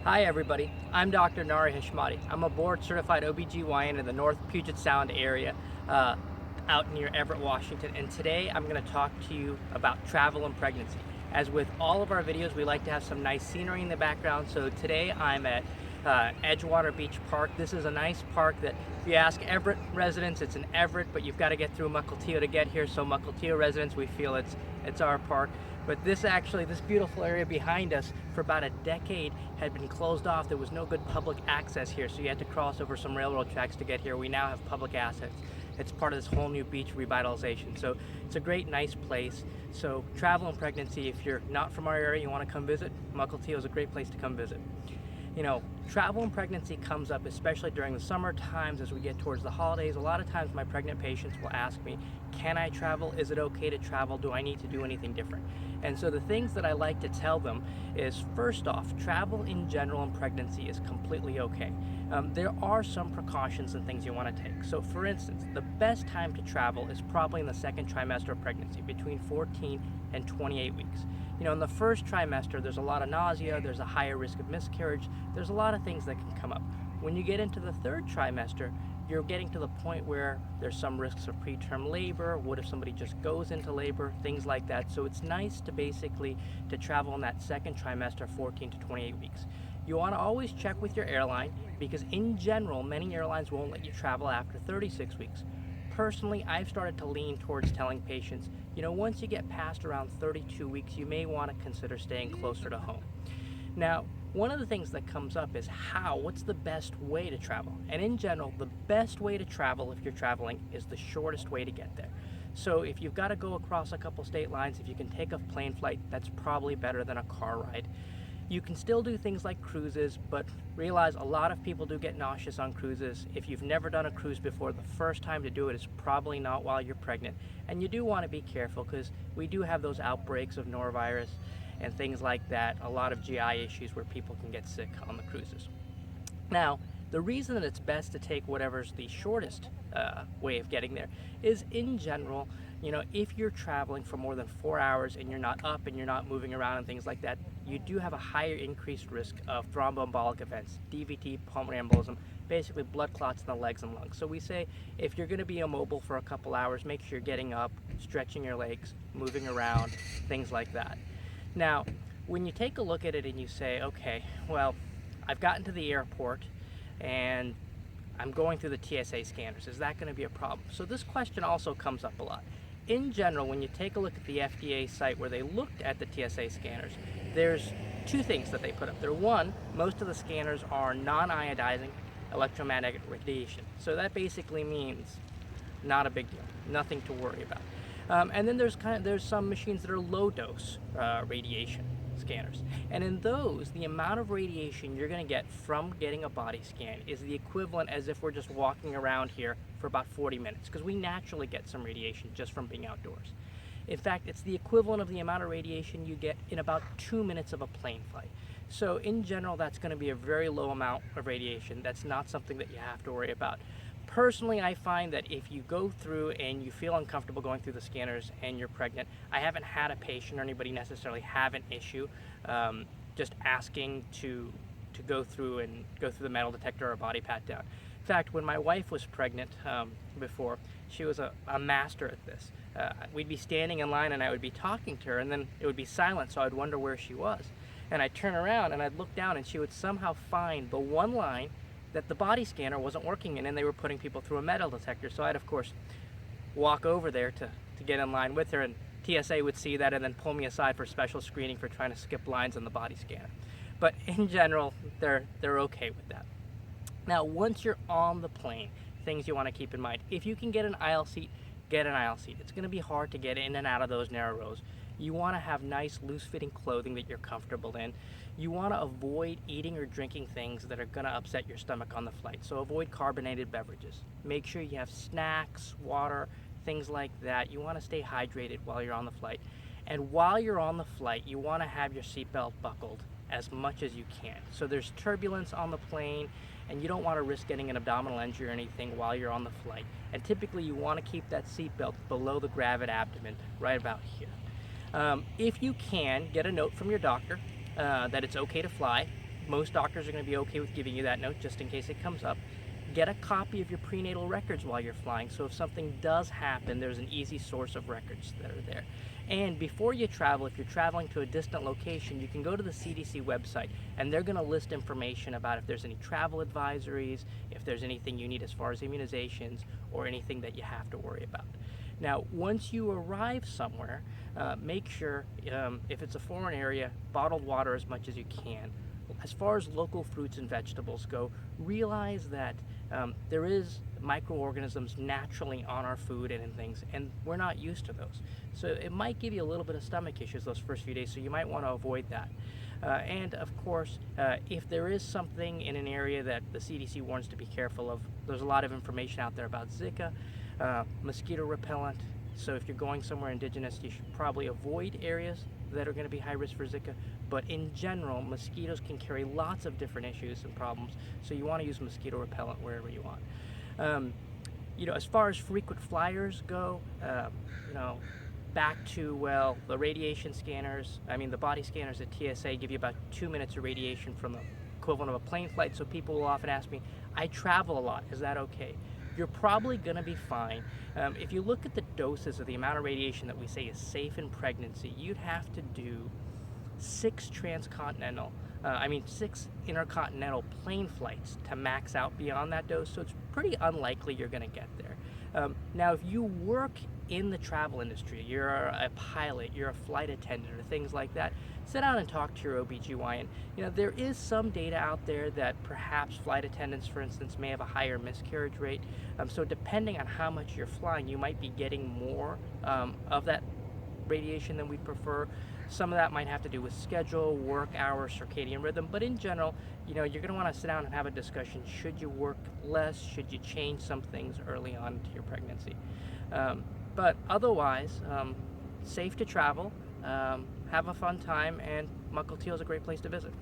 Hi everybody, I'm Dr. Nari Heshmati. I'm a board certified OBGYN in the North Puget Sound area out near Everett, Washington, and today I'm going to talk to you about travel and pregnancy. As with all of our videos, we like to have some nice scenery in the background, so today I'm at Edgewater Beach Park. This is a nice park that, if you ask Everett residents, it's in Everett, but you've got to get through Mukilteo to get here, so Mukilteo residents, we feel it's our park. But this beautiful area behind us for about a decade had been closed off. There was no good public access here, so you had to cross over some railroad tracks to get here. We now have public access. It's part of this whole new beach revitalization. So it's a great, nice place. So travel and pregnancy, if you're not from our area, you want to come visit, Mukilteo is a great place to come visit. You know, travel and pregnancy comes up, especially during the summer times as we get towards the holidays. A lot of times my pregnant patients will ask me, can I travel? Is it okay to travel? Do I need to do anything different? And so the things that I like to tell them is, first off, travel in general in pregnancy is completely okay. There are some precautions and things you want to take. So for instance, the best time to travel is probably in the second trimester of pregnancy, between 14 and 28 weeks. You know, in the first trimester, there's a lot of nausea, there's a higher risk of miscarriage, there's a lot of things that can come up. When you get into the third trimester, you're getting to the point where there's some risks of preterm labor. What if somebody just goes into labor? Things like that. So it's nice to travel in that second trimester, 14 to 28 weeks. You want to always check with your airline, because in general, many airlines won't let you travel after 36 weeks. Personally, I've started to lean towards telling patients, you know, once you get past around 32 weeks, you may want to consider staying closer to home. Now, one of the things that comes up is what's the best way to travel? And in general, the best way to travel, if you're traveling, is the shortest way to get there. So if you've got to go across a couple state lines, if you can take a plane flight, that's probably better than a car ride. You can still do things like cruises, but realize a lot of people do get nauseous on cruises. If you've never done a cruise before, the first time to do it is probably not while you're pregnant. And you do want to be careful, because we do have those outbreaks of norovirus and things like that, a lot of GI issues where people can get sick on the cruises. Now, the reason that it's best to take whatever's the shortest way of getting there is, in general, you know, if you're traveling for more than 4 hours and you're not up and you're not moving around and things like that, you do have a higher increased risk of thromboembolic events, DVT, pulmonary embolism, basically blood clots in the legs and lungs. So we say, if you're going to be immobile for a couple hours, make sure you're getting up, stretching your legs, moving around, things like that. Now, when you take a look at it and you say, okay, well, I've gotten to the airport and I'm going through the TSA scanners, is that going to be a problem? So this question also comes up a lot. In general, when you take a look at the FDA site where they looked at the TSA scanners, there's two things that they put up there. One, most of the scanners are non-iodizing electromagnetic radiation. So that basically means not a big deal, nothing to worry about. And then there's some machines that are low dose radiation scanners, and in those, the amount of radiation you're going to get from getting a body scan is the equivalent as if we're just walking around here for about 40 minutes, because we naturally get some radiation just from being outdoors. In fact, it's the equivalent of the amount of radiation you get in about 2 minutes of a plane flight. So in general, that's going to be a very low amount of radiation. That's not something that you have to worry about. Personally, I find that if you go through and you feel uncomfortable going through the scanners and you're pregnant, I haven't had a patient or anybody necessarily have an issue just asking to go through the metal detector or body pat down. In fact, when my wife was pregnant before, she was a master at this. We'd be standing in line and I would be talking to her, and then it would be silent, so I'd wonder where she was. And I'd turn around and I'd look down, and she would somehow find the one line that the body scanner wasn't working in, and they were putting people through a metal detector. So I'd, of course, walk over there to get in line with her, and TSA would see that and then pull me aside for special screening for trying to skip lines on the body scanner. But in general, they're okay with that. Now, once you're on the plane, things you want to keep in mind. If you can get an aisle seat, get an aisle seat. It's going to be hard to get in and out of those narrow rows. You want to have nice, loose-fitting clothing that you're comfortable in. You want to avoid eating or drinking things that are going to upset your stomach on the flight. So avoid carbonated beverages. Make sure you have snacks, water, things like that. You want to stay hydrated while you're on the flight. And while you're on the flight, you want to have your seatbelt buckled as much as you can. So there's turbulence on the plane, and you don't want to risk getting an abdominal injury or anything while you're on the flight. And typically you want to keep that seatbelt below the gravid abdomen, right about here. If you can, get a note from your doctor that it's okay to fly. most doctors are going to be okay with giving you that note just in case it comes up. Get a copy of your prenatal records while you're flying, so if something does happen, there's an easy source of records that are there. And before you travel, if you're traveling to a distant location, you can go to the CDC website, and they're going to list information about if there's any travel advisories, if there's anything you need as far as immunizations, or anything that you have to worry about. Now, once you arrive somewhere, make sure, if it's a foreign area, bottled water as much as you can. As far as local fruits and vegetables go, realize that there is microorganisms naturally on our food and in things, and we're not used to those. So it might give you a little bit of stomach issues those first few days, so you might want to avoid that. And of course, if there is something in an area that the CDC warns to be careful of, there's a lot of information out there about Zika, mosquito repellent. So if you're going somewhere indigenous, you should probably avoid areas that are going to be high risk for Zika. But in general, mosquitoes can carry lots of different issues and problems, so you want to use mosquito repellent wherever you want. As far as frequent flyers go, back to, well, the radiation scanners, the body scanners at TSA give you about 2 minutes of radiation from the equivalent of a plane flight, so people will often ask me, I travel a lot, is that okay? You're probably going to be fine. If you look at the doses of the amount of radiation that we say is safe in pregnancy, you'd have to do 6 intercontinental plane flights to max out beyond that dose, so it's pretty unlikely you're going to get there. Now, if you work in the travel industry, you're a pilot, you're a flight attendant, or things like that, sit down and talk to your OBGYN. There is some data out there that perhaps flight attendants, for instance, may have a higher miscarriage rate. So depending on how much you're flying, you might be getting more of that radiation than we prefer. Some of that might have to do with schedule, work hours, circadian rhythm, but in general, you're going to want to sit down and have a discussion. Should you work less? Should you change some things early on into your pregnancy? But otherwise, safe to travel, have a fun time, and Mukilteo is a great place to visit.